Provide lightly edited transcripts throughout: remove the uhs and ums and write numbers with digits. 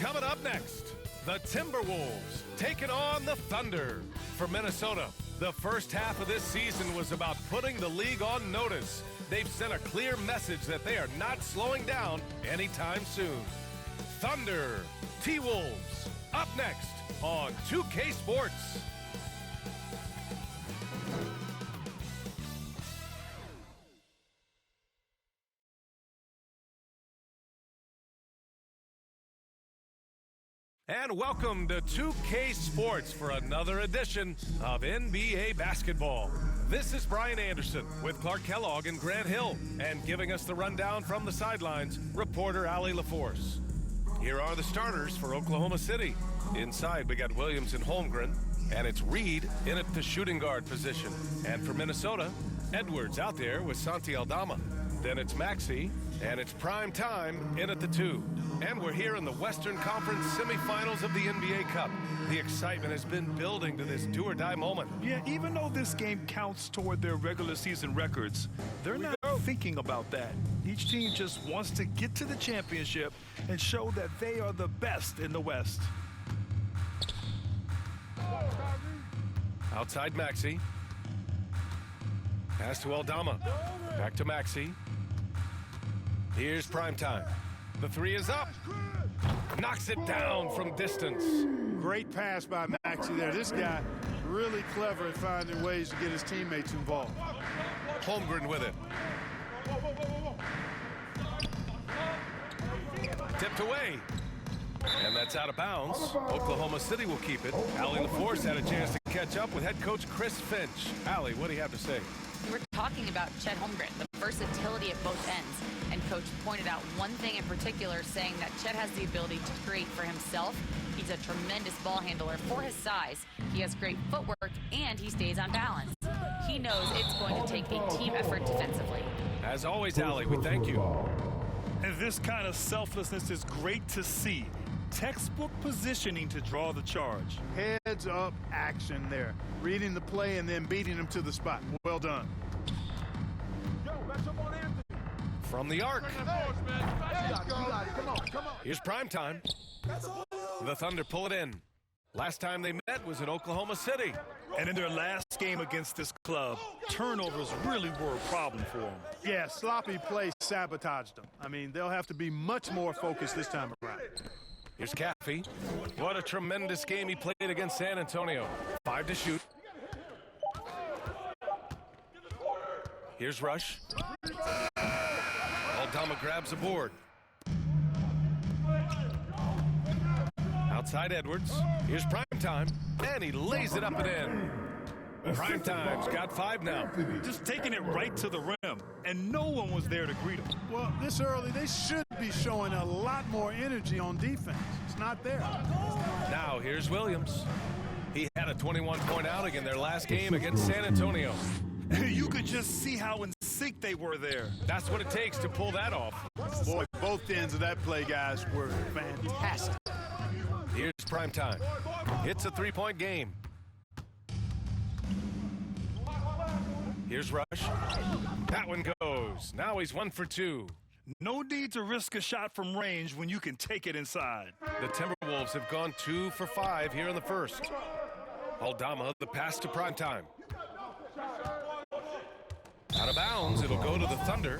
Coming up next, the Timberwolves taking on the Thunder. For Minnesota, the first half of this season was about putting the league on notice. They've sent a clear message that they are not slowing down anytime soon. Thunder T-Wolves, up next on 2K Sports. And welcome to 2K Sports for another edition of NBA basketball. This is Brian Anderson with Clark Kellogg and Grant Hill, and giving us the rundown from the sidelines, reporter Allie LaForce. Here are the starters for Oklahoma City. Inside, we got Williams and Holmgren, and it's Reed in at the shooting guard position. And for Minnesota, Edwards out there with Santi Aldama. Then it's Maxey, and it's prime time in at the 2. And we're here in the Western Conference semifinals of the NBA Cup. The excitement has been building to this do-or-die moment. Yeah, even though this game counts toward their regular season records, they're not thinking about that. Each team just wants to get to the championship and show that they are the best in the West. Outside Maxey. Pass to Aldama. Back to Maxey. Here's prime time. The 3 is up. Knocks it down from distance. Great pass by Maxey there. This guy really clever at finding ways to get his teammates involved. Holmgren with it. Tipped away. And that's out of bounds. Oklahoma City will keep it. Allie LaForce had a chance to catch up with head coach Chris Finch. Allie, what do you have to say? We're talking about Chet Holmgren, the versatility at both ends. And Coach pointed out one thing in particular, saying that Chet has the ability to create for himself. He's a tremendous ball handler for his size. He has great footwork, and he stays on balance. He knows it's going to take a team effort defensively. As always, Allie, we thank you. And this kind of selflessness is great to see. Textbook positioning to draw the charge. Heads up action there. Reading the play and then beating him to the spot. Well done. From the arc. Here's prime time. The Thunder pull it in. Last time they met was in Oklahoma City. And in their last game against this club, turnovers really were a problem for them. Yeah, sloppy play sabotaged them. I mean, they'll have to be much more focused this time around. Here's Caffey. What a tremendous game he played against San Antonio. 5 to shoot. Here's Rush. Aldama grabs a board. Outside Edwards. Here's prime time. And he lays it up and in. Prime time's got 5 now. Just taking it right to the rim, and no one was there to greet him. Well, this early, they should be showing a lot more energy on defense. It's not there. Now here's Williams. He had a 21-point outing in their last game against San Antonio. You could just see how in sync they were there. That's what it takes to pull that off. Boy, both ends of that play, guys, were fantastic. Here's prime time. It's a 3-point game. Here's Rush. That one goes. Now he's 1 for 2. No need to risk a shot from range when you can take it inside. The Timberwolves have gone 2 for 5 here in the first. Aldama, the pass to prime time. Out of bounds, it'll go to the Thunder.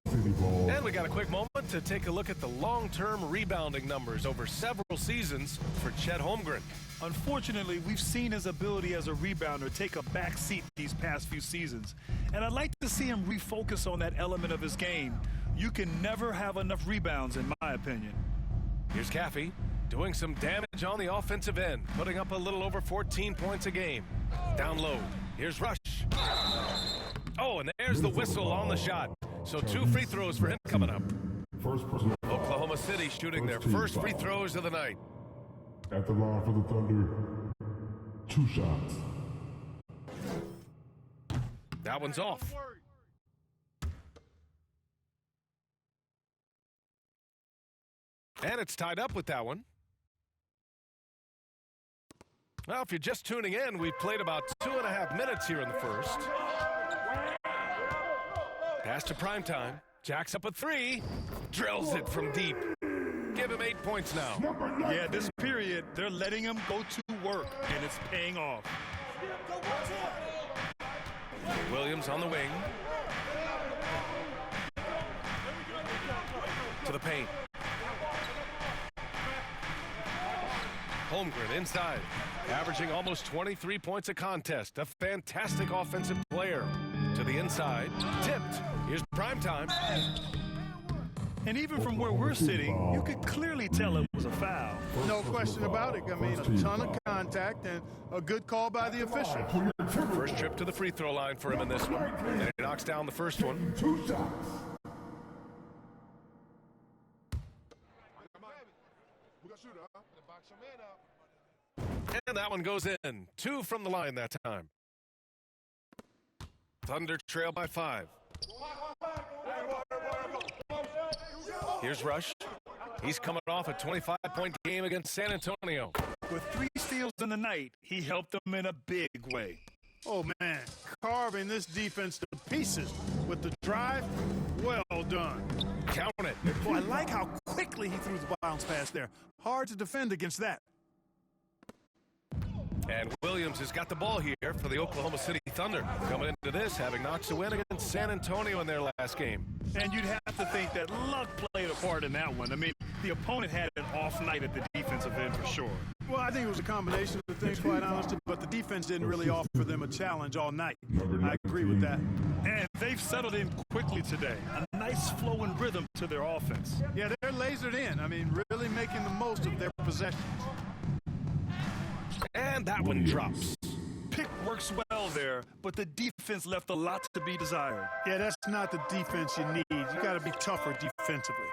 And we got a quick moment to take a look at the long-term rebounding numbers over several seasons for Chet Holmgren. Unfortunately, we've seen his ability as a rebounder take a back seat these past few seasons. And I'd like to see him refocus on that element of his game. You can never have enough rebounds, in my opinion. Here's Caffey doing some damage on the offensive end, putting up a little over 14 points a game. Down low. Here's Rush. Oh, and there's the whistle on the shot. So 2 free throws for him coming up. Oklahoma City shooting their first free throws of the night. At the line for the Thunder, 2 shots. That one's off. And it's tied up with that one. Well, if you're just tuning in, we've played about 2.5 minutes here in the first. Pass to prime time. Jacks up a 3. Drills it from deep. give him 8 points now. Yeah, this period, they're letting him go to work, and it's paying off. Williams on the wing. To the paint. Holmgren inside, averaging almost 23 points a contest. A fantastic offensive player. To the inside, tipped. Here's Primetime. And even from where we're sitting, you could clearly tell it was a foul. No question about it. I mean, a ton of contact and a good call by the official. First trip to the free throw line for him in this one. And he knocks down the first one. 2 shots. And that one goes in. 2 from the line that time. Thunder trail by 5. Here's Rush. He's coming off a 25-point game against San Antonio. With 3 steals in the night, he helped them in a big way. Oh, man, carving this defense to pieces with the drive. Well done. Count it. Boy, I like how quickly he threw the bounce pass there. Hard to defend against that. And Williams has got the ball here for the Oklahoma City Thunder. Coming into this, having knocked a win against San Antonio in their last game. And you'd have to think that luck played a part in that one. I mean, the opponent had an off night at the defensive end for sure. Well, I think it was a combination of things, quite honestly, but the defense didn't really offer them a challenge all night. I agree with that. And they've settled in quickly today. A nice flow and rhythm to their offense. Yeah, they're lasered in. I mean, really making the most of their possessions. And that one drops. Pick works well there, but the defense left a lot to be desired. Yeah, that's not the defense you need. You got to be tougher defensively.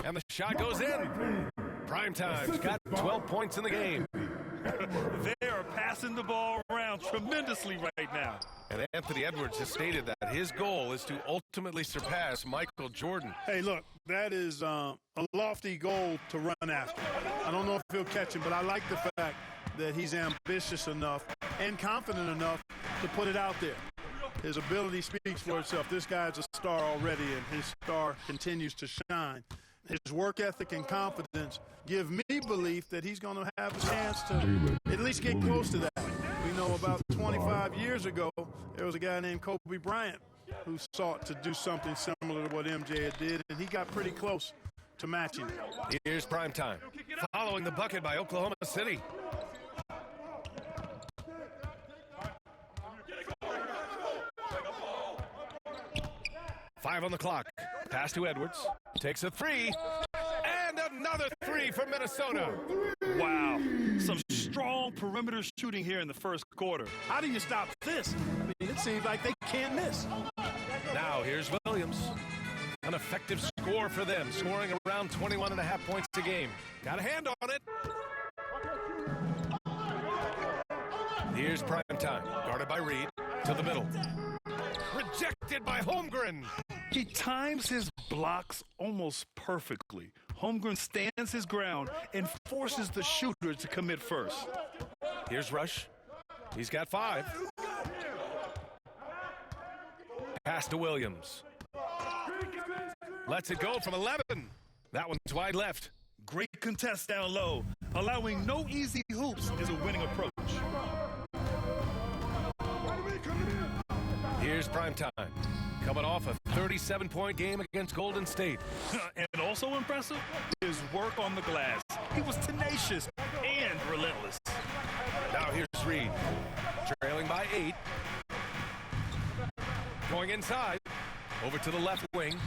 And the shot goes in. Primetime's got 12 points in the game. They are passing the ball around tremendously right now. And Anthony Edwards has stated that his goal is to ultimately surpass Michael Jordan. Hey, look, that is a lofty goal to run after. I don't know if he'll catch him, but I like the fact that he's ambitious enough and confident enough to put it out there. His ability speaks for itself. This guy's a star already, and his star continues to shine. His work ethic and confidence give me belief that he's going to have a chance to at least get close to that. We know about 25 years ago, there was a guy named Kobe Bryant who sought to do something similar to what MJ did, and he got pretty close to matching it. Here's Primetime, following the bucket by Oklahoma City. Five on the clock. Pass to Edwards. Takes a 3. And another 3 for Minnesota. Wow. Some strong perimeter shooting here in the first quarter. How do you stop this? I mean, it seems like they can't miss. Now here's Williams. An effective score for them, scoring around 21.5 points a game. Got a hand on it. Here's Primetime, guarded by Reed, to the middle. Rejected by Holmgren. He times his blocks almost perfectly. Holmgren stands his ground and forces the shooter to commit first. Here's Rush. He's got 5. Pass to Williams. Lets it go from 11. That one's wide left. Great contest down low. Allowing no easy hoops is a winning approach. Here's Primetime, coming off a 37-point game against Golden State. And also impressive, his work on the glass. He was tenacious and relentless. Now here's Reed, trailing by 8. Going inside, over to the left wing.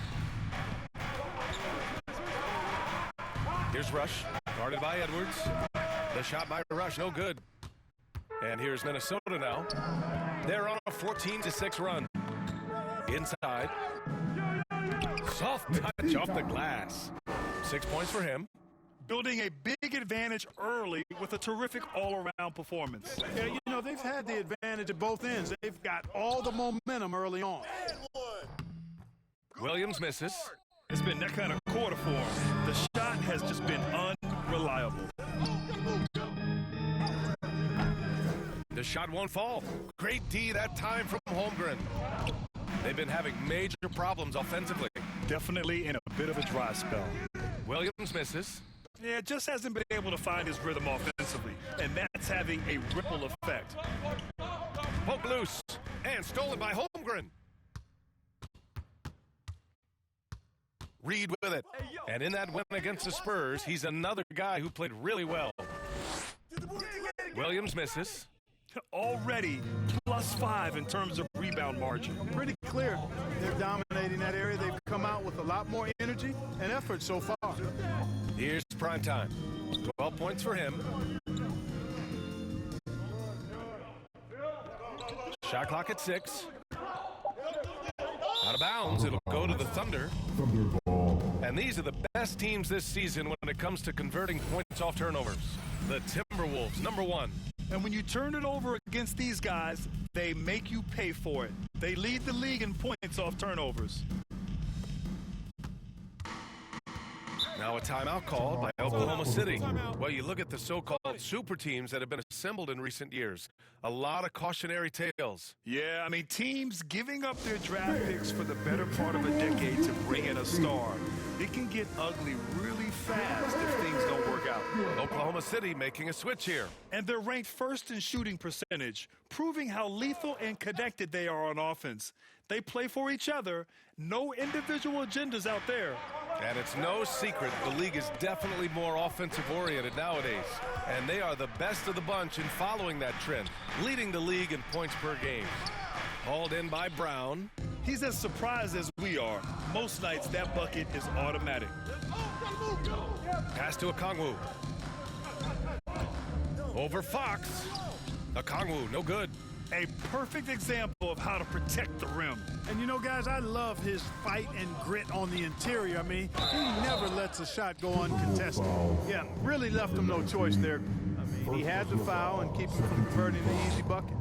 Here's Rush, guarded by Edwards. The shot by Rush, no good. And here's Minnesota now. They're on a 14-6 run. Inside. Soft touch off the glass. 6 points for him. Building a big advantage early with a terrific all-around performance. Yeah, you know, they've had the advantage at both ends. They've got all the momentum early on. Williams misses. It's been that kind of quarter for him. The shot has just been unreliable. The shot won't fall. Great D that time from Holmgren. They've been having major problems offensively. Definitely in a bit of a dry spell. Williams misses. Yeah, just hasn't been able to find his rhythm offensively, and that's having a ripple effect. Poke loose and stolen by Holmgren. Reed with it. And in that win against the Spurs, he's another guy who played really well. Williams misses. Already +5 in terms of rebound margin. Pretty clear they're dominating that area. They've come out with a lot more energy and effort so far. Here's prime time. 12 points for him. Shot clock at 6. Out of bounds, it'll go to the Thunder. Thunder ball. And these are the best teams this season when it comes to converting points off turnovers. The Timberwolves, number 1. And when you turn it over against these guys, they make you pay for it. They lead the league in points off turnovers. Now a timeout called by Oklahoma City. Well, you look at the so-called super teams that have been assembled in recent years. A lot of cautionary tales. Yeah, I mean, teams giving up their draft picks for the better part of a decade to bring in a star. It can get ugly really fast if things don't work out. Oklahoma City making a switch here. And they're ranked first in shooting percentage, proving how lethal and connected they are on offense. They play for each other. No individual agendas out there. And it's no secret the league is definitely more offensive-oriented nowadays. And they are the best of the bunch in following that trend, leading the league in points per game. Hauled in by Brown. He's as surprised as we are. Most nights, that bucket is automatic. Pass to Okongwu. Over Fox. Okongwu, no good. A perfect example of how to protect the rim. And you know, guys, I love his fight and grit on the interior. I mean, he never lets a shot go uncontested. Yeah, really left him no choice there. I mean, he had to foul and keep him from converting the easy bucket.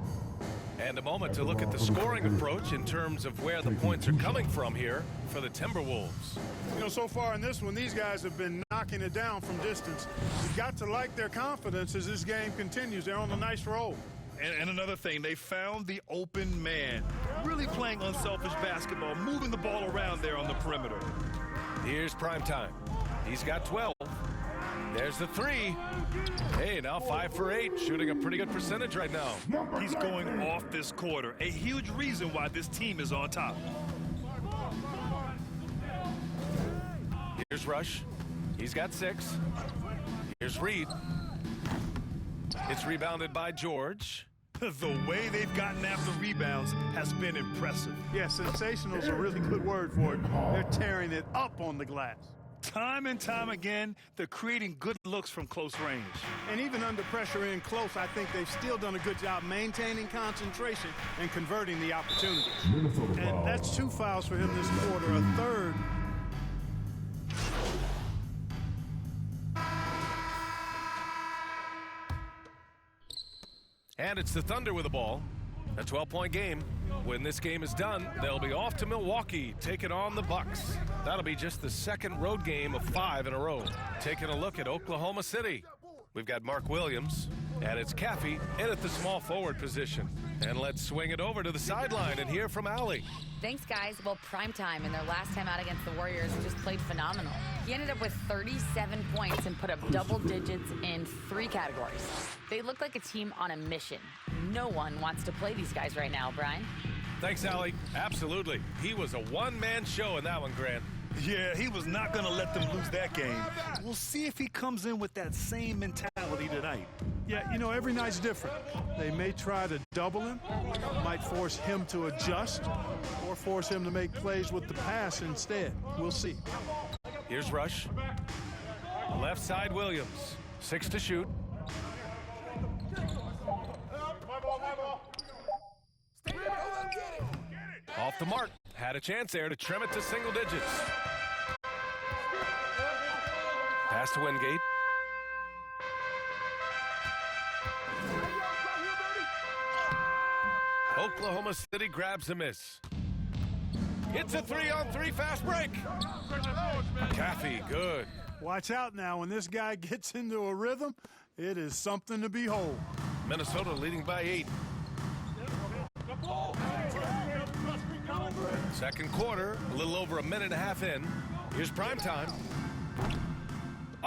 And a moment to look at the scoring approach in terms of where the points are coming from here for the Timberwolves. You know, so far in this one, these guys have been knocking it down from distance. You've got to like their confidence as this game continues. They're on a nice roll. And another thing, they found the open man. Really playing unselfish basketball, moving the ball around there on the perimeter. Here's prime time. He's got 12. There's the 3. Hey, now 5 for 8, shooting a pretty good percentage right now. He's going off this quarter. A huge reason why this team is on top. Here's Rush. He's got 6. Here's Reed. It's rebounded by George. The way they've gotten after rebounds has been impressive. Yeah, sensational is a really good word for it. They're tearing it up on the glass. Time and time again, they're creating good looks from close range. And even under pressure in close, I think they've still done a good job maintaining concentration and converting the opportunities. And that's 2 fouls for him this quarter, a third. And it's the Thunder with the ball. A 12-point game. When this game is done, they'll be off to Milwaukee, taking on the Bucks. That'll be just the second road game of 5 in a row. Taking a look at Oklahoma City. We've got Mark Williams, and it's Caffey in at the small forward position. And let's swing it over to the sideline and hear from Allie. Thanks, guys. Well, primetime in their last time out against the Warriors just played phenomenal. He ended up with 37 points and put up double digits in 3 categories. They look like a team on a mission. No one wants to play these guys right now, Brian. Thanks, Allie. Absolutely. He was a one-man show in that one, Grant. Yeah, he was not going to let them lose that game. We'll see if he comes in with that same mentality tonight. Yeah, you know, every night's different. They may try to double him, might force him to adjust, or force him to make plays with the pass instead. We'll see. Here's Rush. Left side, Williams. 6 to shoot. Off the mark. Had a chance there to trim it to single digits. Pass to Wingate. Oklahoma City grabs a miss. It's a 3-on-3 fast break. Caffey, good. Watch out now. When this guy gets into a rhythm, it is something to behold. Minnesota leading by 8. Second quarter, a little over a minute and a half in. Here's prime time.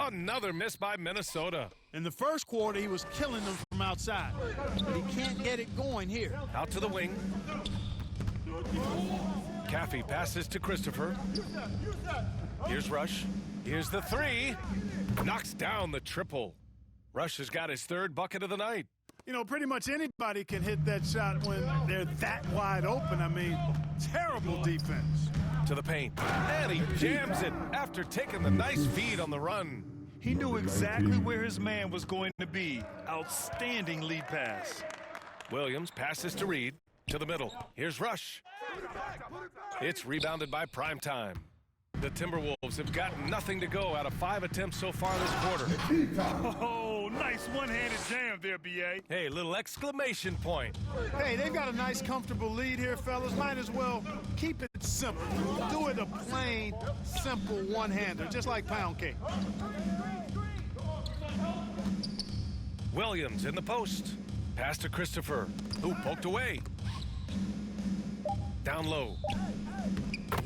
Another miss by Minnesota. In the first quarter, he was killing them from outside. But he can't get it going here. Out to the wing. Caffey passes to Christopher. Here's Rush. Here's the three. Knocks down the triple. Rush has got his third bucket of the night. You know, pretty much anybody can hit that shot when they're that wide open. I mean, terrible defense. To the paint. And he jams it after taking the nice feed on the run. He knew exactly where his man was going to be. Outstanding lead pass. Williams passes to Reed. To the middle. Here's Rush. It's rebounded by Primetime. The Timberwolves have got nothing to go out of 5 attempts so far this quarter. Oh, nice one-handed jam there, B.A. Hey, little exclamation point. Hey, they've got a nice, comfortable lead here, fellas. Might as well keep it simple. Do it a plain, simple one-hander, just like pound cake. Williams in the post. Pass to Christopher, who poked away. Down low.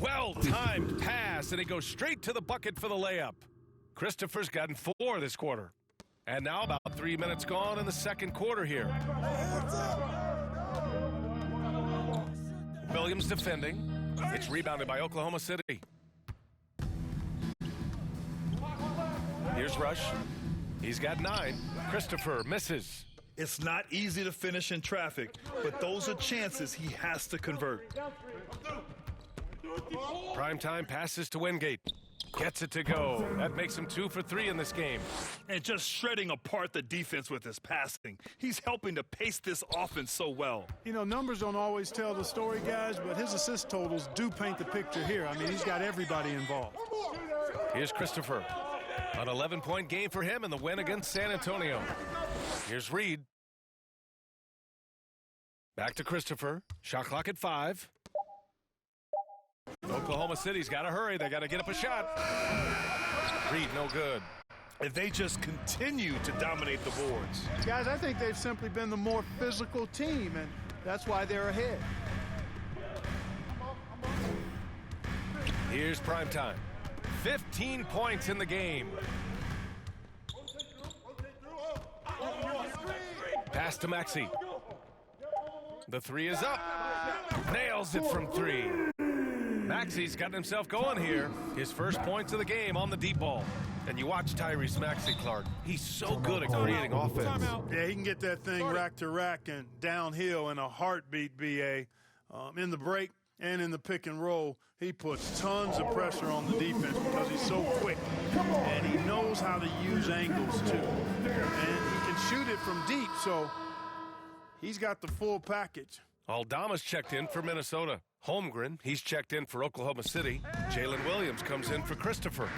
Well-timed pass, and he goes straight to the bucket for the layup. Christopher's gotten 4 this quarter. And now about 3 minutes gone in the second quarter here. Williams defending. It's rebounded by Oklahoma City. Here's Rush. He's got 9. Christopher misses. It's not easy to finish in traffic, but those are chances he has to convert. Primetime passes to Wingate. Gets it to go. That makes him 2 for 3 in this game. And just shredding apart the defense with his passing. He's helping to pace this offense so well. You know, numbers don't always tell the story, guys, but his assist totals do paint the picture here. I mean, he's got everybody involved. Here's Christopher. An 11-point game for him in the win against San Antonio. Here's Reed. Back to Christopher. Shot clock at 5. Oklahoma City's got to hurry. They got to get up a shot. Reed, no good. And they just continue to dominate the boards. Guys, I think they've simply been the more physical team, and that's why they're ahead. Here's Primetime. 15 points in the game. Pass to Maxey. The 3 is up. Nails it from 3. Maxey's gotten himself going here. His first points of the game on the deep ball. And you watch Tyrese Maxey, Clark. He's so good at creating offense. Yeah, he can get that thing rack to rack and downhill in a heartbeat, B.A. In the break and in the pick and roll, he puts tons of pressure on the defense because he's so quick. And he knows how to use angles, too. And he can shoot it from deep, so he's got the full package. Aldama's checked in for Minnesota. Holmgren, he's checked in for Oklahoma City. Jalen Williams comes in for Christopher.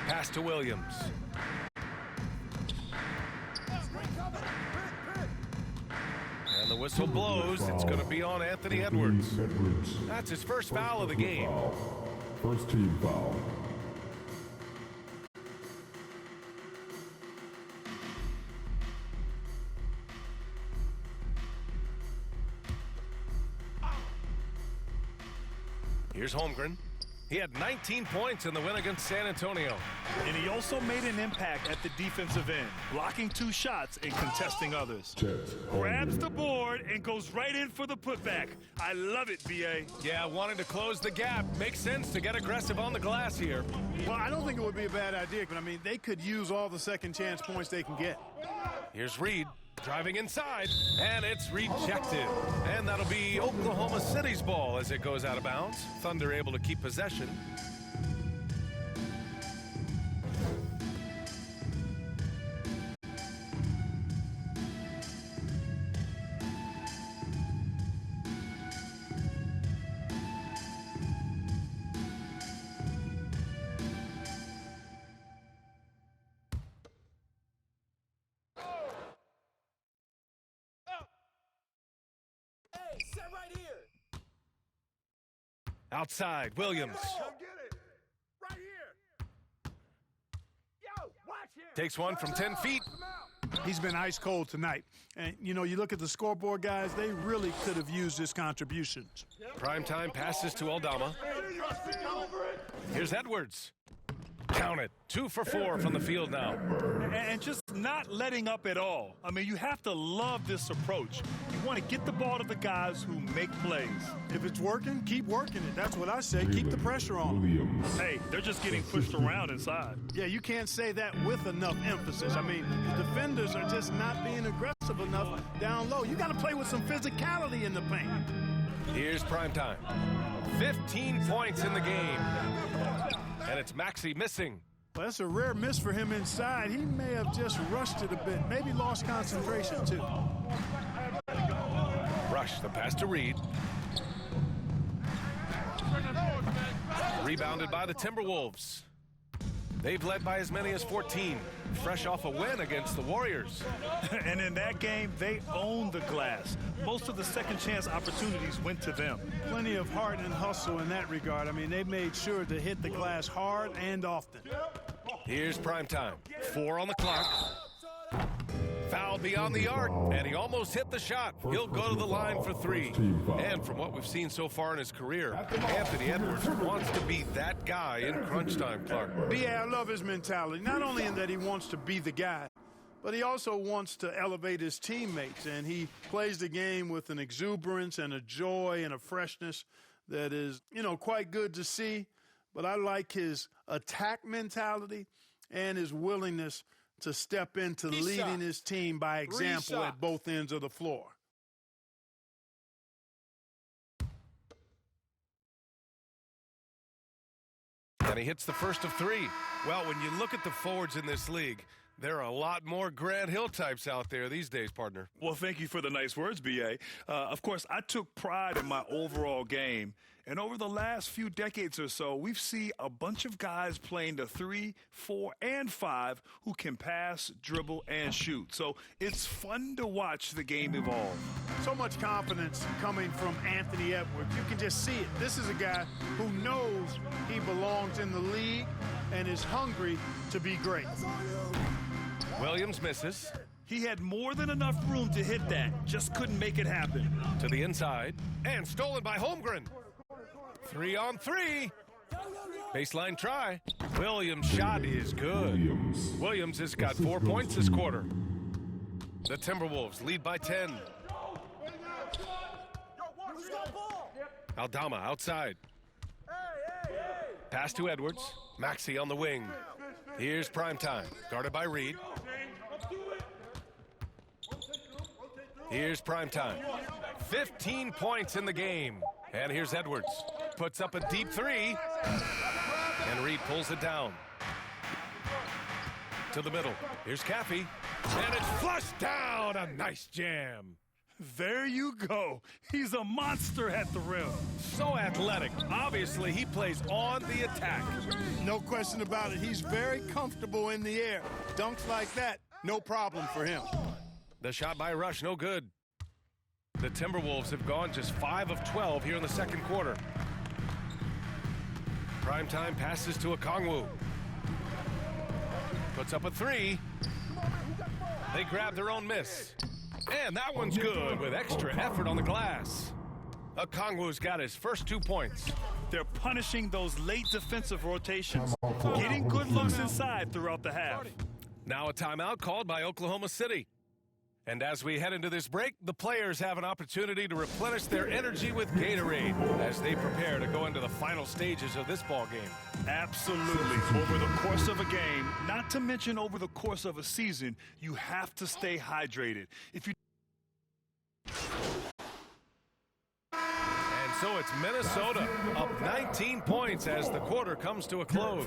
Pass to Williams. And the whistle blows. It's going to be on Anthony Edwards. That's his first foul of the game. First team foul. Here's Holmgren. He had 19 points in the win against San Antonio. And he also made an impact at the defensive end, blocking 2 shots and contesting others. Grabs the board and goes right in for the putback. I love it, B.A. Yeah, wanted to close the gap. Makes sense to get aggressive on the glass here. Well, I don't think it would be a bad idea, but, I mean, they could use all the second chance points they can get. Here's Reed. Driving inside, and it's rejected. And that'll be Oklahoma City's ball as it goes out of bounds. Thunder able to keep possession. Outside, Williams. Come get it. Right here. Yo, watch him. Takes one from 10 feet. He's been ice cold tonight. And, you know, you look at the scoreboard, guys, they really could have used his contributions. Primetime passes to Aldama. Here's Edwards. Count it. 2 for 4 from the field now. And just not letting up at all. I mean, you have to love this approach. You want to get the ball to the guys who make plays. If it's working, keep working it. That's what I say. Keep the pressure on. Williams. Hey, they're just getting pushed around inside. Yeah, you can't say that with enough emphasis. I mean, the defenders are just not being aggressive enough down low. You got to play with some physicality in the paint. Here's prime time. 15 points in the game. And it's Maxey missing. Well, that's a rare miss for him inside. He may have just rushed it a bit, maybe lost concentration too. Rush the pass to Reed. Rebounded by the Timberwolves. They've led by as many as 14, fresh off a win against the Warriors. And in that game, they owned the glass. Most of the second chance opportunities went to them. Plenty of heart and hustle in that regard. I mean, they made sure to hit the glass hard and often. Here's prime time. 4 on the clock. Foul beyond the arc, and he almost hit the shot. He'll go to the line for 3. And from what we've seen so far in his career, Anthony Edwards wants to be that guy in crunch time, Clark. Yeah, I love his mentality. Not only in that he wants to be the guy, but he also wants to elevate his teammates. And he plays the game with an exuberance and a joy and a freshness that is, quite good to see. But I like his attack mentality and his willingness to step into leading his team by example at both ends of the floor. And he hits the first of 3. Well, when you look at the forwards in this league, there are a lot more Grant Hill types out there these days, partner. Well, thank you for the nice words, B.A. Of course, I took pride in my overall game. And over the last few decades or so, we've seen a bunch of guys playing the 3, 4, and 5 who can pass, dribble, and shoot. So it's fun to watch the game evolve. So much confidence coming from Anthony Edwards. You can just see it. This is a guy who knows he belongs in the league and is hungry to be great. Williams misses. He had more than enough room to hit that, just couldn't make it happen. To the inside, and stolen by Holmgren. 3 on 3. Baseline try. Williams' shot is good. Williams has got 4 points this quarter. The Timberwolves lead by 10. Aldama outside. Pass to Edwards. Maxey on the wing. Here's prime time. Guarded by Reed. Here's prime time. 15 points in the game. And here's Edwards. Puts up a deep 3. And Reed pulls it down. To the middle. Here's Caffey. And it's flushed down. A nice jam. There you go. He's a monster at the rim. So athletic. Obviously, he plays on the attack. No question about it. He's very comfortable in the air. Dunks like that, no problem for him. The shot by Rush, no good. The Timberwolves have gone just 5 of 12 here in the second quarter. Primetime passes to Okongwu. Puts up a 3. They grab their own miss. And that one's good with extra effort on the glass. Okongwu's got his first 2 points. They're punishing those late defensive rotations, getting good looks inside throughout the half. Now a timeout called by Oklahoma City. And as we head into this break, the players have an opportunity to replenish their energy with Gatorade as they prepare to go into the final stages of this ball game. Absolutely. Over the course of a game, not to mention over the course of a season, you have to stay hydrated. If you So it's Minnesota up 19 points as the quarter comes to a close.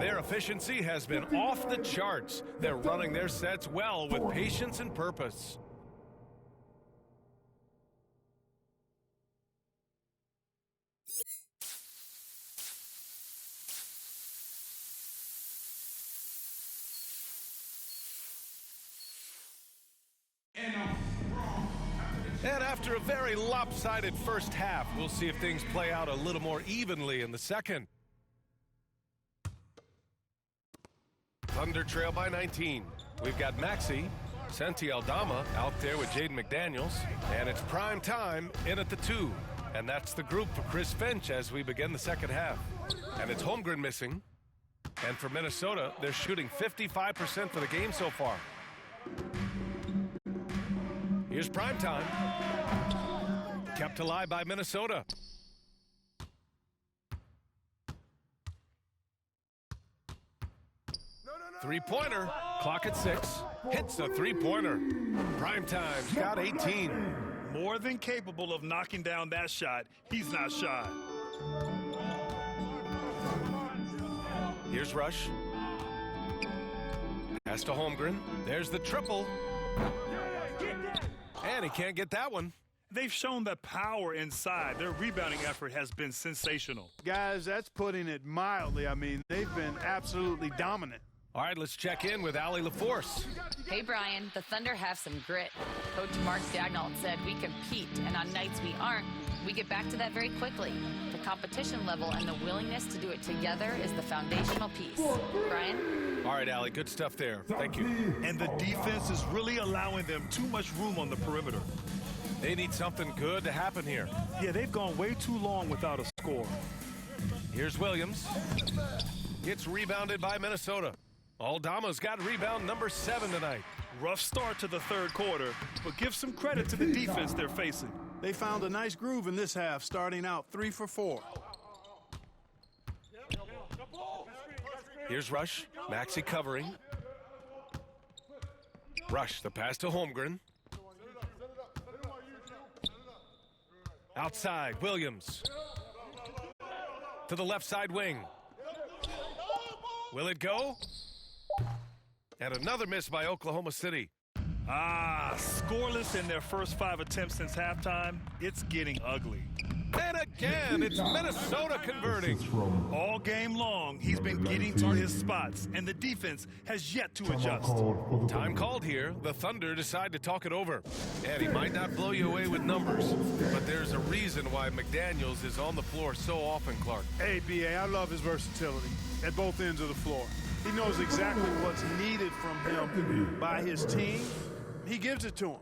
Their efficiency has been off the charts. They're running their sets well with patience and purpose. And after a very lopsided first half, we'll see if things play out a little more evenly in the second. Thunder trail by 19. We've got Maxey, Santi Aldama out there with Jaden McDaniels, and it's prime time in at the 2. And that's the group for Chris Finch as we begin the second half. And it's Holmgren missing. And for Minnesota, they're shooting 55% for the game so far. Here's prime time. Kept alive by Minnesota. Three-pointer. Clock at 6. Hits a three-pointer. Primetime's got 18. More than capable of knocking down that shot. He's not shy. Here's Rush. Pass to Holmgren. There's the triple. And he can't get that one. They've shown the power inside. Their rebounding effort has been sensational. Guys, that's putting it mildly. I mean, they've been absolutely dominant. All right, let's check in with Allie LaForce. Hey, Brian, the Thunder have some grit. Coach Mark Daigneault said we compete, and on nights we aren't, we get back to that very quickly. The competition level and the willingness to do it together is the foundational piece. Brian? All right, Allie, good stuff there. Thank you. And the defense is really allowing them too much room on the perimeter. They need something good to happen here. Yeah, they've gone way too long without a score. Here's Williams. It's rebounded by Minnesota. Aldama's got rebound number 7 tonight. Rough start to the third quarter, but give some credit to the defense they're facing. They found a nice groove in this half, starting out 3 for 4. Here's Rush. Maxey covering. Rush, the pass to Holmgren. Outside, Williams. To the left side wing. Will it go? And another miss by Oklahoma City. Scoreless in their first 5 attempts since halftime. It's getting ugly. And again, it's Minnesota converting. All game long, he's been getting to his spots, and the defense has yet to adjust. Time called here. The Thunder decide to talk it over. And he might not blow you away with numbers, but there's a reason why McDaniels is on the floor so often, Clark. Hey, B.A., I love his versatility at both ends of the floor. He knows exactly what's needed from him by his team. He gives it to him.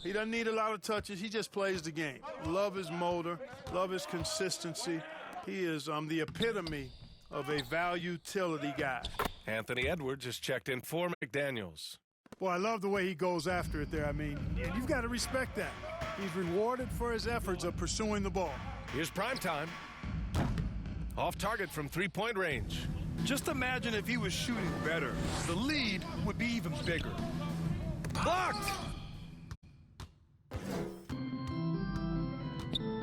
He doesn't need a lot of touches. He just plays the game. Love his motor. Love his consistency. He is the epitome of a value-utility guy. Anthony Edwards has checked in for McDaniels. Boy, I love the way he goes after it there. I mean, you've got to respect that. He's rewarded for his efforts of pursuing the ball. Here's prime time. Off target from three-point range. Just imagine if he was shooting better. The lead would be even bigger. Blocked!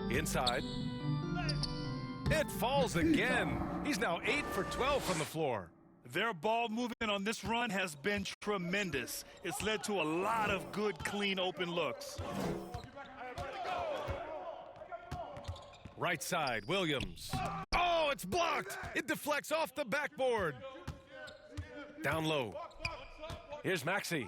Inside. It falls again. He's now 8 for 12 from the floor. Their ball movement on this run has been tremendous. It's led to a lot of good, clean, open looks. Right side, Williams. Oh, it's blocked. It deflects off the backboard. Down low. Here's Maxey.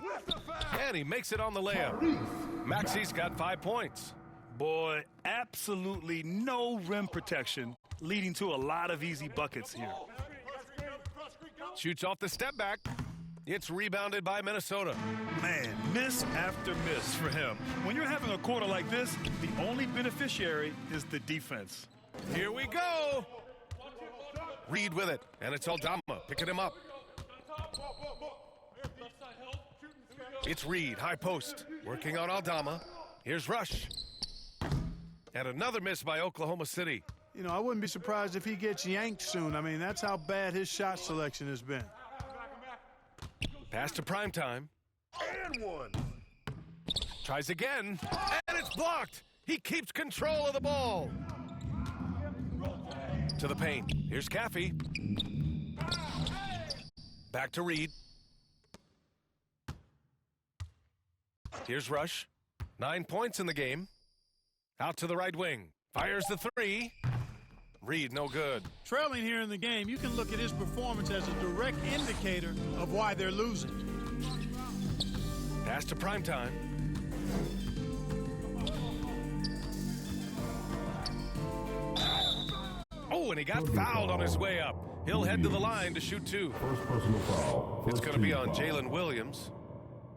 And he makes it on the layup. Maxey's got 5 points. Boy, absolutely no rim protection, leading to a lot of easy buckets here. Shoots off the step back. It's rebounded by Minnesota. Man, miss after miss for him. When you're having a quarter like this, the only beneficiary is the defense. Here we go. Reed with it, and it's Aldama picking him up. It's Reed, high post, working on Aldama. Here's Rush. And another miss by Oklahoma City. You know, I wouldn't be surprised if he gets yanked soon. I mean, that's how bad his shot selection has been. Pass to primetime. And one. Tries again, and it's blocked. He keeps control of the ball. To the paint. Here's Caffey. Back to Reed. Here's Rush. 9 points in the game. Out to the right wing. Fires the three. Reed, no good. Trailing here in the game, you can look at his performance as a direct indicator of why they're losing. Pass to primetime. Oh, and he got fouled on his way up. He'll head to the line to shoot 2. First personal foul. It's going to be on Jalen Williams.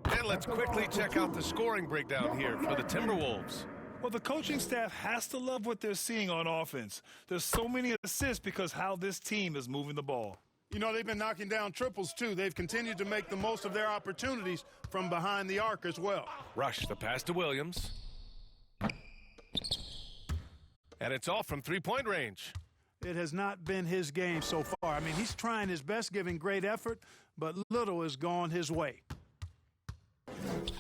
And let's quickly check out the scoring breakdown here for the Timberwolves. Well, the coaching staff has to love what they're seeing on offense. There's so many assists because how this team is moving the ball. You know, they've been knocking down triples, too. They've continued to make the most of their opportunities from behind the arc as well. Rush the pass to Williams. And it's all from three-point range. It has not been his game so far. I mean, he's trying his best, giving great effort, but little has gone his way.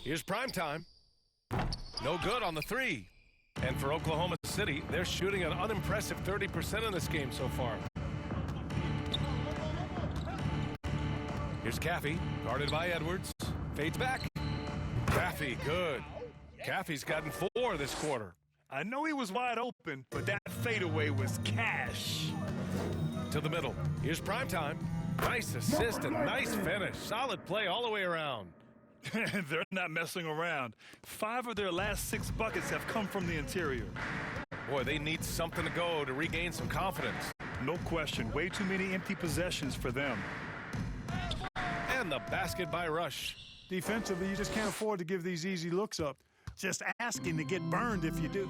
Here's Primetime. No good on the three. And for Oklahoma City, they're shooting an unimpressive 30% in this game so far. Here's Caffey, guarded by Edwards. Fades back. Caffey, good. Caffey's gotten 4 this quarter. I know he was wide open, but that fadeaway was cash. To the middle. Here's Primetime. Nice assist and nice finish. Solid play all the way around. They're not messing around. 5 of their last 6 buckets have come from the interior. Boy, they need something to go to regain some confidence. No question. Way too many empty possessions for them. And the basket by Rush. Defensively, you just can't afford to give these easy looks up. Just asking to get burned if you do.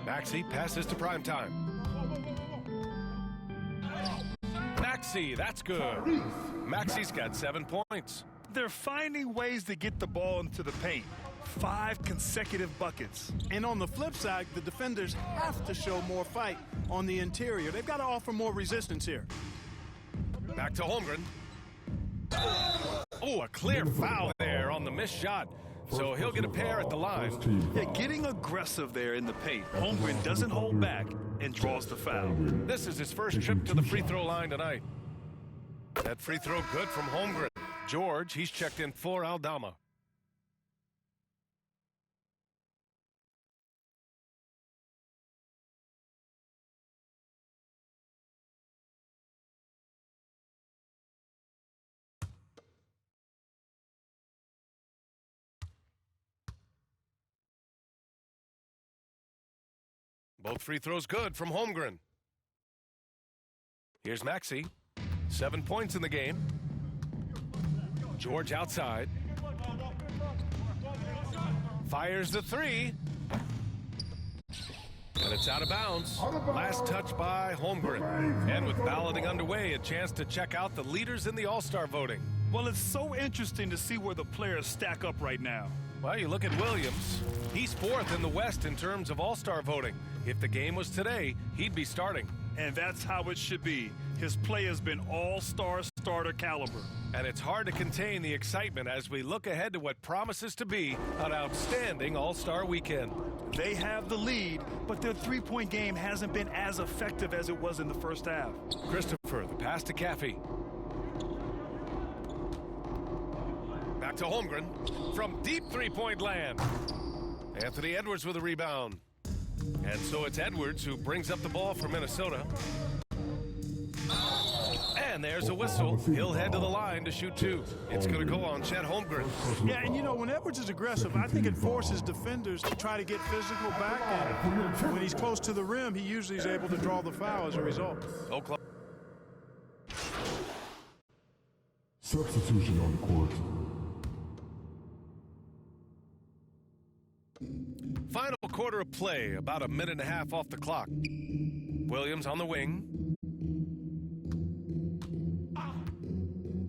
Maxey passes to Primetime. Maxey, that's good. Maxey's got 7 points. They're finding ways to get the ball into the paint. 5 consecutive buckets. And on the flip side, the defenders have to show more fight on the interior. They've got to offer more resistance here. Back to Holmgren. Oh, a clear foul there on the missed shot. So he'll get a pair at the line. Yeah, getting aggressive there in the paint. Holmgren doesn't hold back and draws the foul. This is his first trip to the free throw line tonight. That free throw good from Holmgren. George, he's checked in for Aldama. Both free throws good from Holmgren. Here's Maxey. 7 points in the game. George outside. Fires the three. And it's out of bounds. Last touch by Holmgren. And with balloting underway, a chance to check out the leaders in the All-Star voting. Well, it's so interesting to see where the players stack up right now. Well, you look at Williams. He's 4th in the West in terms of All-Star voting. If the game was today, he'd be starting. And that's how it should be. His play has been all-star starter caliber. And it's hard to contain the excitement as we look ahead to what promises to be an outstanding All-Star weekend. They have the lead, but their three-point game hasn't been as effective as it was in the first half. Christopher, the pass to Caffey. Back to Holmgren from deep three-point land. Anthony Edwards with a rebound. And so it's Edwards who brings up the ball for Minnesota. And there's a whistle. He'll head to the line to shoot 2. It's going to go on Chet Holmgren. Yeah, and you know, when Edwards is aggressive, I think it forces defenders to try to get physical back. And when he's close to the rim, he usually is able to draw the foul as a result. Oklahoma. Substitution on the court. Final quarter of play, about a minute and a half off the clock. Williams on the wing.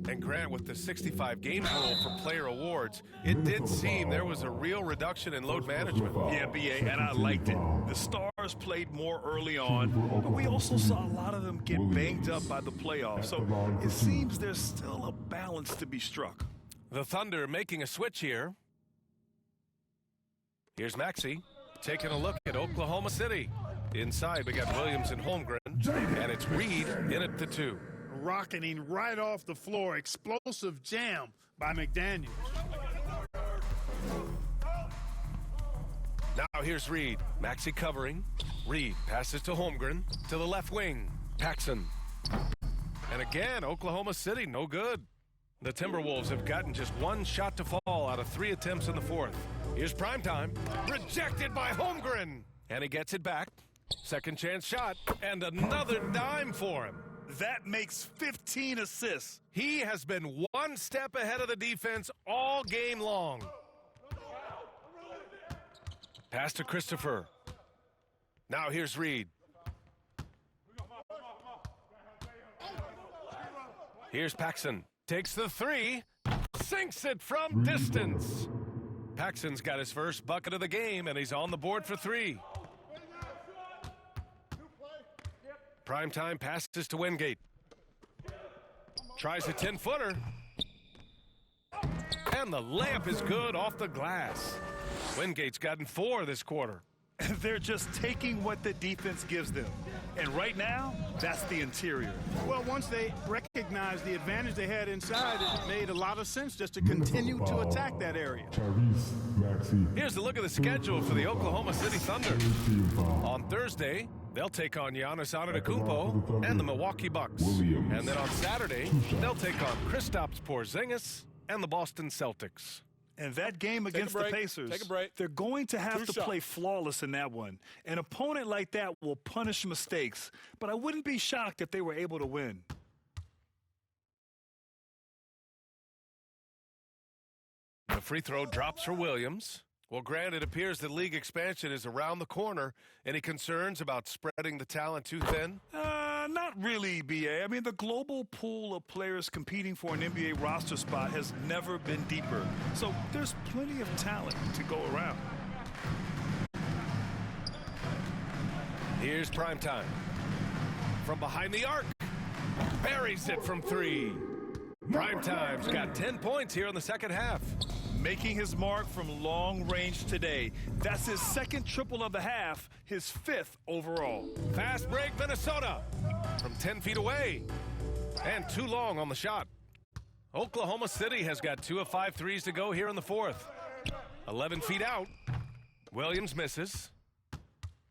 And Grant with the 65 games rule for player awards. It did seem there was a real reduction in load management. Yeah, BA, and I liked it. The Stars played more early on, but we also saw a lot of them get banged up by the playoffs. So it seems there's still a balance to be struck. The Thunder making a switch here. Here's Maxey taking a look at Oklahoma City. Inside, we got Williams and Holmgren, and it's Reed in at the 2. Rocketing right off the floor. Explosive jam by McDaniels. Now here's Reed. Maxey covering. Reed passes to Holmgren to the left wing. Paxson. And again, Oklahoma City, no good. The Timberwolves have gotten just 1 shot to fall out of 3 attempts in the 4th. Here's Primetime. Rejected by Holmgren. And he gets it back. Second chance shot. And another dime for him. That makes 15 assists. He has been 1 step ahead of the defense all game long. Pass to Christopher. Now here's Reed. Here's Paxson. Takes the three. Sinks it from distance. Paxson's got his first bucket of the game, and he's on the board for three. Primetime passes to Wingate. Tries a 10-footer. And the layup is good off the glass. Wingate's gotten 4 this quarter. They're just taking what the defense gives them. And right now, that's the interior. Well, once they recognized the advantage they had inside, it made a lot of sense just to continue to attack that area. Here's a look at the schedule for the Oklahoma City Thunder. On Thursday, they'll take on Giannis Antetokounmpo and the Milwaukee Bucks. And then on Saturday, they'll take on Kristaps Porzingis and the Boston Celtics. And that game against the Pacers, they're going to have to play flawless in that one. An opponent like that will punish mistakes, but I wouldn't be shocked if they were able to win. The free throw drops for Williams. Well, Grant, it appears that league expansion is around the corner. Any concerns about spreading the talent too thin? Not really, B.A. I mean, the global pool of players competing for an NBA roster spot has never been deeper. So there's plenty of talent to go around. Here's Primetime. From behind the arc. Buries it from 3. Primetime's got 10 points here in the second half. Making his mark from long range today. That's his second triple of the half, his 5th overall. Fast break, Minnesota. From 10 feet away. And too long on the shot. Oklahoma City has got 2 of 5 threes to go here in the 4th. 11 feet out. Williams misses.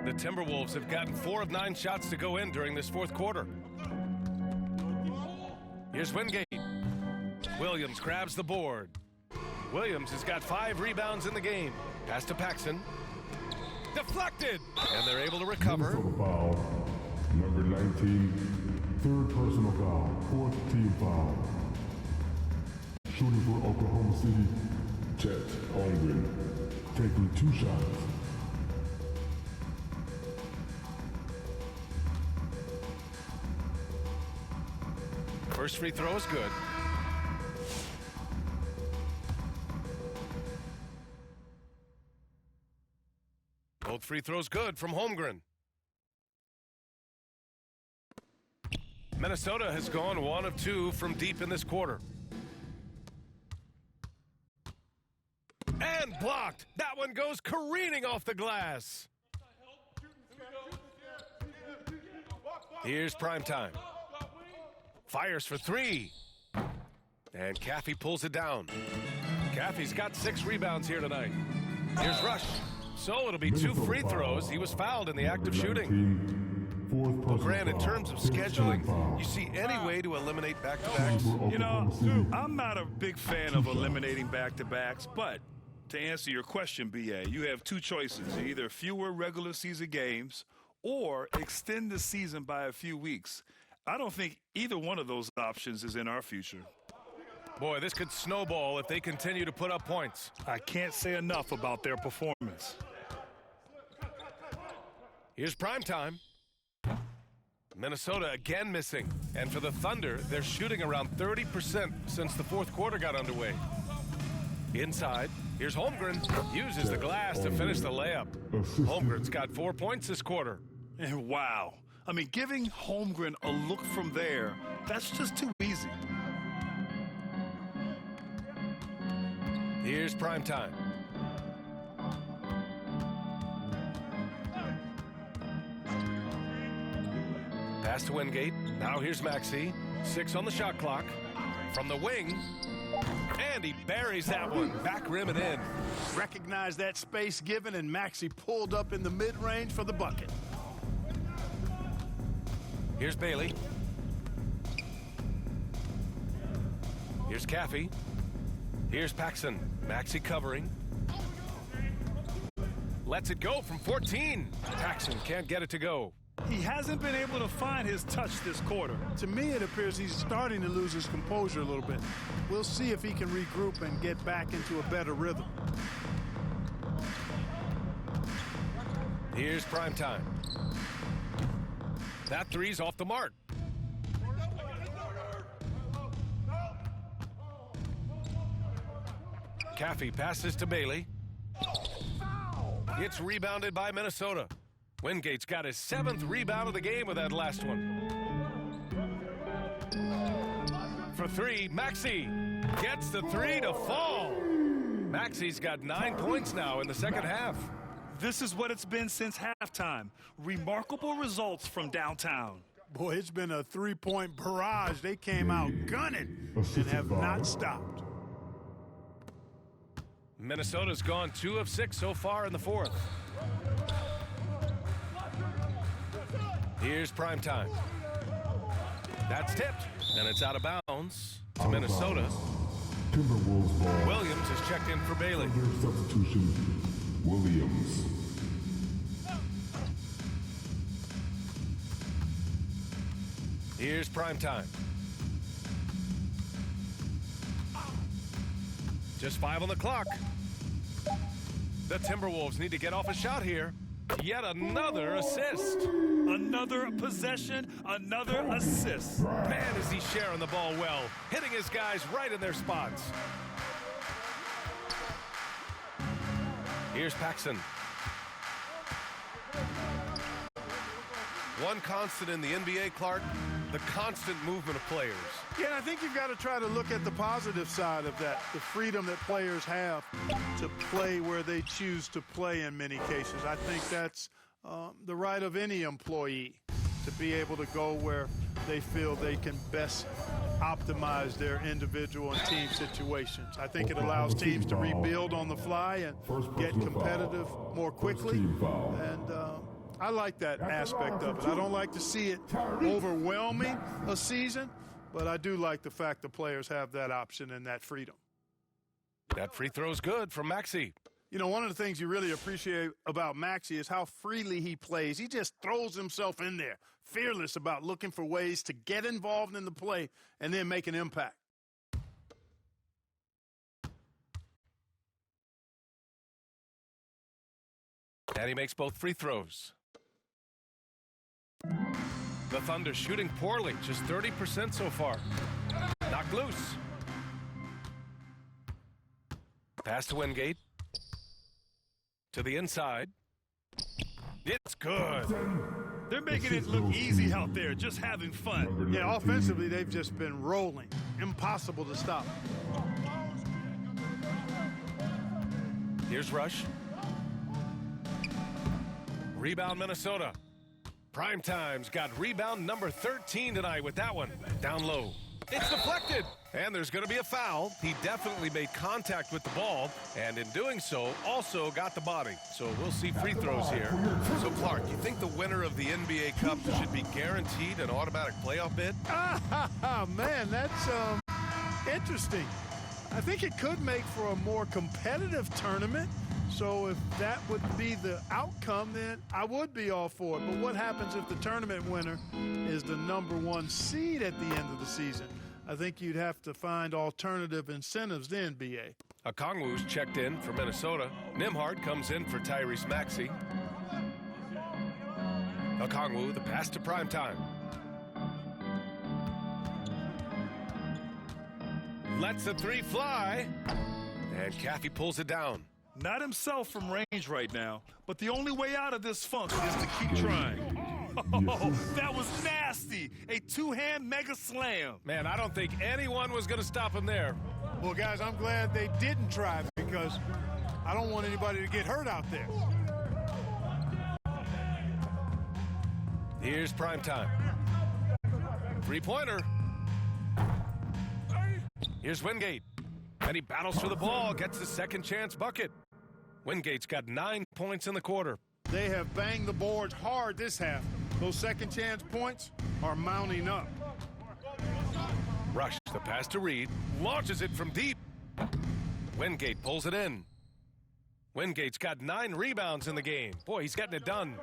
The Timberwolves have gotten 4 of 9 shots to go in during this 4th quarter. Here's Wingate. Williams grabs the board. Williams has got 5 rebounds in the game. Pass to Paxson. Deflected! And they're able to recover. Foul. Number 19, 3rd personal foul, 4th team foul. Shooting for Oklahoma City, Chet Holmgren, taking 2 shots. First free throw is good. Both free throws good from Holmgren. Minnesota has gone 1 of 2 from deep in this quarter. And blocked. That one goes careening off the glass. Here's Primetime. Fires for 3. And Caffey pulls it down. Caffey's got 6 rebounds here tonight. Here's Rush. So it'll be 2 free throws. He was fouled in the act of shooting. Well, Grant, in terms of scheduling, you see any way to eliminate back-to-backs? You know, I'm not a big fan of eliminating back-to-backs, but to answer your question, B.A., you have 2 choices. Either fewer regular season games or extend the season by a few weeks. I don't think either one of those options is in our future. Boy, this could snowball if they continue to put up points. I can't say enough about their performance. Here's Primetime. Minnesota again missing. And for the Thunder, they're shooting around 30% since the 4th quarter got underway. Inside, here's Holmgren. Uses the glass to finish the layup. Holmgren's got 4 points this quarter. And wow. I mean, giving Holmgren a look from there, that's just too easy. Here's Primetime. Pass to Wingate. Now here's Maxey. 6 on the shot clock. From the wing. And he buries that one. Back rim and in. Recognized that space given, and Maxey pulled up in the mid-range for the bucket. Here's Bailey. Here's Caffey. Here's Paxson. Maxey covering. Lets it go from 14. Paxson can't get it to go. He hasn't been able to find his touch this quarter. To me, it appears he's starting to lose his composure a little bit. We'll see if he can regroup and get back into a better rhythm. Here's Primetime. That three's off the mark. Caffey passes to Bailey. It's rebounded by Minnesota. Wingate's got his 7th rebound of the game with that last one. For 3, Maxey gets the 3 to fall. Maxey's got 9 points now in the second half. This is what it's been since halftime. Remarkable results from downtown. Boy, it's been a 3-point barrage. They came out gunning and have not stopped. Minnesota's gone 2 of 6 so far in the 4th. Here's prime time. That's tipped, and it's out of bounds to Minnesota. Timberwolves ball. Williams is checked in for Bailey. Under substitution, Williams. Here's prime time. Just 5 on the clock. The Timberwolves need to get off a shot here. Yet another assist. Another possession, another assist. Man, is he sharing the ball well, hitting his guys right in their spots. Here's Paxson. One constant in the NBA, Clark, the constant movement of players. Yeah, I think you've got to try to look at the positive side of that, the freedom that players have to play where they choose to play in many cases. I think that's the right of any employee to be able to go where they feel they can best optimize their individual and team situations. I think it allows teams to rebuild on the fly and get competitive more quickly. And I like that aspect of it. I don't like to see it overwhelming a season, but I do like the fact the players have that option and that freedom. That free throw's good from Maxey. You know, one of the things you really appreciate about Maxey is how freely he plays. He just throws himself in there, fearless about looking for ways to get involved in the play and then make an impact. And he makes both free throws. The Thunder shooting poorly, just 30% so far. Knocked loose. Pass to Wingate. To the inside. It's good. They're making it look easy out there, just having fun. Yeah, offensively, they've just been rolling. Impossible to stop. Here's Rush. Rebound Minnesota. Primetime's got rebound number 13 tonight with that one. Down low. It's deflected. And there's going to be a foul. He definitely made contact with the ball, and in doing so, also got the body. So we'll see free throws here. So, Clark, you think the winner of the NBA Cup should be guaranteed an automatic playoff bid? Man, that's interesting. I think it could make for a more competitive tournament. So if that would be the outcome, then I would be all for it. But what happens if the tournament winner is the #1 seed at the end of the season? I think you'd have to find alternative incentives then, B.A. Okongwu's checked in for Minnesota. Nembhard comes in for Tyrese Maxey. Okongwu, the pass to Primetime. Lets the 3 fly. And Caffey pulls it down. Not himself from range right now, but the only way out of this funk is to keep trying. Oh, that was nasty. A 2-hand mega slam. Man, I don't think anyone was going to stop him there. Well, guys, I'm glad they didn't try because I don't want anybody to get hurt out there. Here's Primetime. 3-pointer. Here's Wingate. And he battles for the ball, gets the second chance bucket. Wingate's got 9 points in the quarter. They have banged the boards hard this half. Those second chance points are mounting up. Rush, the pass to Reed, launches it from deep. Wingate pulls it in. Wingate's got 9 rebounds in the game. Boy, he's getting it done.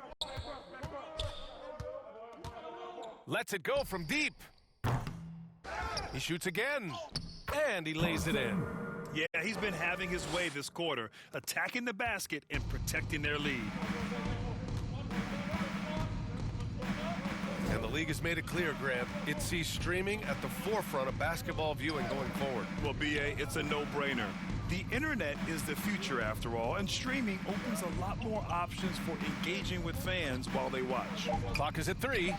Lets it go from deep. He shoots again. And he lays it in. Yeah, he's been having his way this quarter, attacking the basket and protecting their lead. And the league has made it clear, Grant, it sees streaming at the forefront of basketball viewing going forward. Well, B.A., it's a no-brainer. The internet is the future after all, and streaming opens a lot more options for engaging with fans while they watch. Clock is at 3.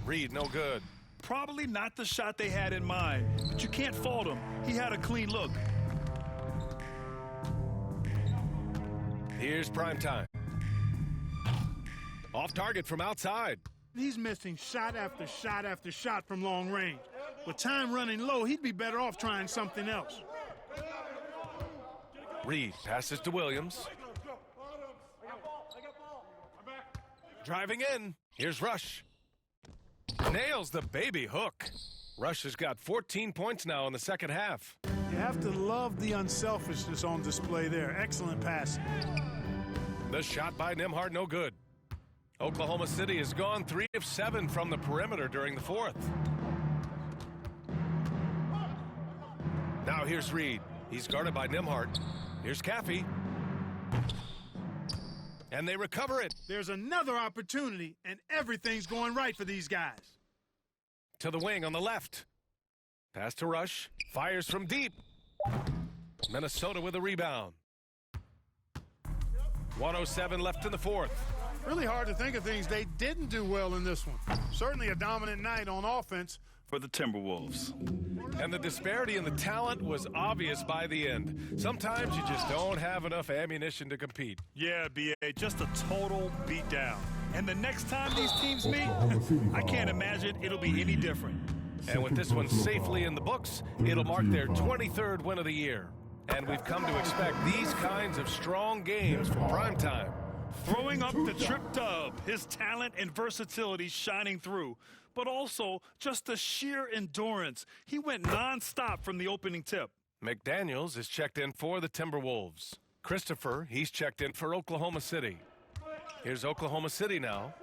Reed, no good. Probably not the shot they had in mind, but you can't fault him. He had a clean look. Here's prime time. Off target from outside. He's missing shot after shot after shot from long range. With time running low, he'd be better off trying something else. Reed passes to Williams. Driving in. Here's Rush. Nails the baby hook. Rush has got 14 points now in the second half. You have to love the unselfishness on display there. Excellent passing. The shot by Nembhard, no good. Oklahoma City has gone 3 of 7 from the perimeter during the fourth. Now here's Reed. He's guarded by Nembhard. Here's Caffey. And they recover it. There's another opportunity, and everything's going right for these guys. To the wing on the left. Pass to Rush. Fires from deep. Minnesota with a rebound. 1:07 left in the fourth. Really hard to think of things they didn't do well in this one. Certainly a dominant night on offense For the Timberwolves. And the disparity in the talent was obvious by the end. Sometimes you just don't have enough ammunition to compete. Yeah, B.A., just a total beatdown. And the next time these teams meet, I can't imagine it'll be any different. And with this one safely in the books, it'll mark their 23rd win of the year. And we've come to expect these kinds of strong games from primetime. Throwing up the trip dub, his talent and versatility shining through, but also just the sheer endurance. He went nonstop from the opening tip. McDaniels is checked in for the Timberwolves. Christopher, he's checked in for Oklahoma City. Here's Oklahoma City now.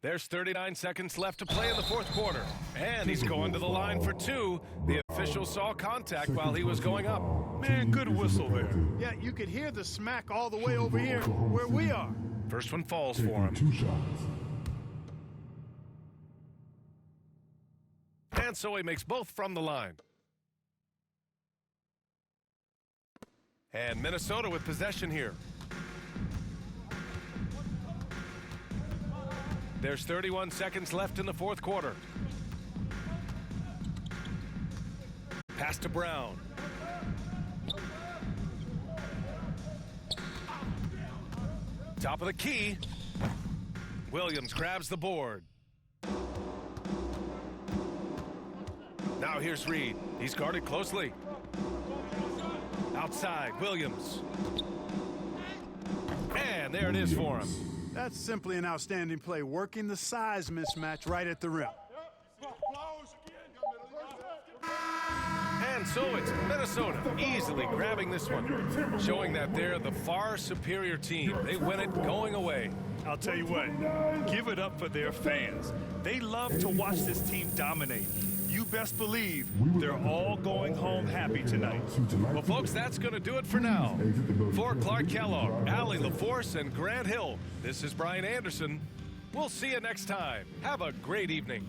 There's 39 seconds left to play in the fourth quarter. And he's going to the line for 2. The official saw contact while he was going up. Man, good whistle there. Yeah, you could hear the smack all the way over here where we are. First one falls for him. 2 shots. And so he makes both from the line. And Minnesota with possession here. There's 31 seconds left in the fourth quarter. Pass to Brown. Top of the key. Williams grabs the board. Now here's Reed. He's guarded closely. Outside, Williams. And there it is for him. That's simply an outstanding play, working the size mismatch right at the rim. And so it's Minnesota easily grabbing this one, showing that they're the far superior team. They win it going away. I'll tell you what, give it up for their fans. They love to watch this team dominate. You best believe they're all going home happy tonight. Well, folks, that's going to do it for now. For Clark Kellogg, Allie LaForce, and Grant Hill, this is Brian Anderson. We'll see you next time. Have a great evening.